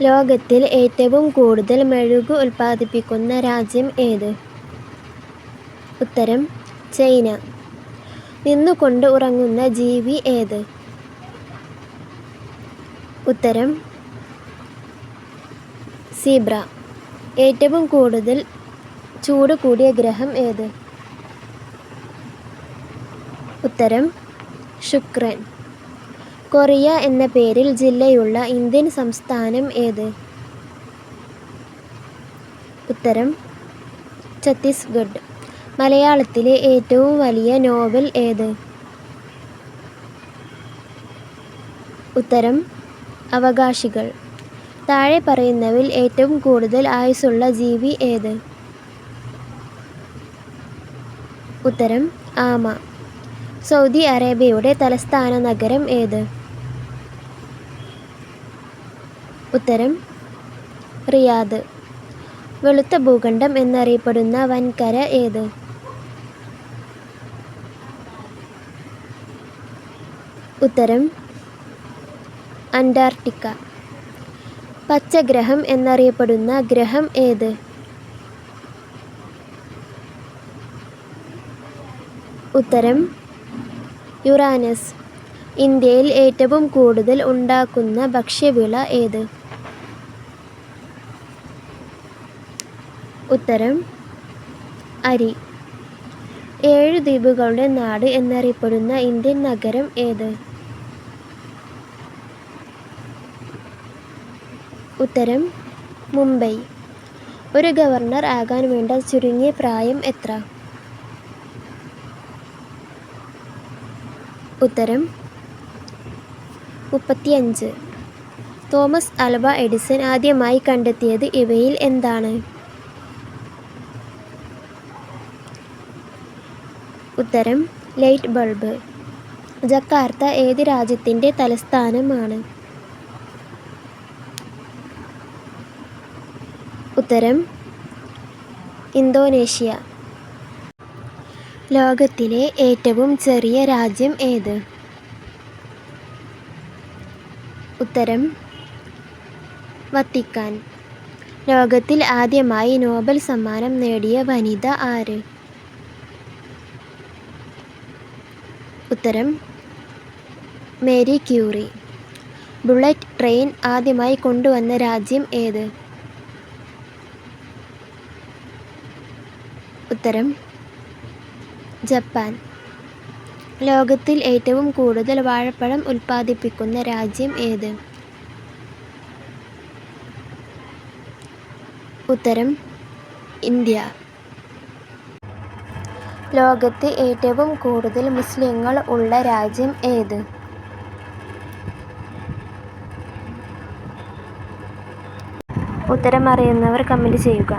ലോകത്തിൽ ഏറ്റവും കൂടുതൽ മെഴുക് ഉൽപ്പാദിപ്പിക്കുന്ന രാജ്യം ഏത്? ഉത്തരം ചൈന. നിന്നുകൊണ്ട് ഉറങ്ങുന്ന ജീവി ഏത്? ഉത്തരം സീബ്ര. ഏറ്റവും കൂടുതൽ ചൂട് കൂടിയ ഗ്രഹം ഏത്? ഉത്തരം ശുക്രൻ. കൊറിയ എന്ന പേരിൽ ജില്ലയുള്ള ഇന്ത്യൻ സംസ്ഥാനം ഏത്? ഉത്തരം ഛത്തീസ്ഗഡ്. മലയാളത്തിലെ ഏറ്റവും വലിയ നോവൽ ഏത്? ഉത്തരം അവകാശികൾ. താഴെ പറയുന്നവയിൽ ഏറ്റവും കൂടുതൽ ആയുസ്സുള്ള ജീവി ഏത്? ഉത്തരം ആമ. സൗദി അറേബ്യയുടെ തലസ്ഥാന നഗരം ഏത്? ഉത്തരം റിയാദ്. വെളുത്ത ഭൂഖണ്ഡം എന്നറിയപ്പെടുന്ന വൻകര ഏത്? ഉത്തരം അന്റാർട്ടിക്ക. പച്ചഗ്രഹം എന്നറിയപ്പെടുന്ന ഗ്രഹം ഏത്? ഉത്തരം യുറാനസ്. ഇന്ത്യയിൽ ഏറ്റവും കൂടുതൽ ഉണ്ടാക്കുന്ന ഭക്ഷ്യവിള ഏത്? ഉത്തരം അരി. 7 ദ്വീപുകളുടെ നാട് എന്നറിയപ്പെടുന്ന ഇന്ത്യൻ നഗരം ഏത്? ഉത്തരം മുംബൈ. ഒരു ഗവർണർ ആകാൻ വേണ്ട ചുരുങ്ങിയ പ്രായം എത്ര? ഉത്തരം 35. തോമസ് ആൽവ എഡിസൺ ആദ്യമായി കണ്ടെത്തിയത് ഇവയിൽ എന്താണ്? ഉത്തരം ലൈറ്റ് ബൾബ്. ജക്കാർത്ത ഏത് രാജ്യത്തിൻ്റെ തലസ്ഥാനമാണ്? ഉത്തരം ഇന്തോനേഷ്യ. ലോകത്തിലെ ഏറ്റവും ചെറിയ രാജ്യം ഏത്? ഉത്തരം വത്തിക്കാൻ. ലോകത്തിൽ ആദ്യമായി നോബൽ സമ്മാനം നേടിയ വനിത ആര്? ഉത്തരം മേരി ക്യൂറി. ബുള്ളറ്റ് ട്രെയിൻ ആദ്യമായി കൊണ്ടുവന്ന രാജ്യം ഏത്? ഉത്തരം ജപ്പാൻ. ലോകത്തിൽ ഏറ്റവും കൂടുതൽ വാഴപ്പഴം ഉൽപ്പാദിപ്പിക്കുന്ന രാജ്യം ഏത്? ഉത്തരം ഇന്ത്യ. ലോകത്ത് ഏറ്റവും കൂടുതൽ മുസ്ലിങ്ങൾ ഉള്ള രാജ്യം ഏത്? ഉത്തരം അറിയുന്നവർ കമൻറ്റ് ചെയ്യുക.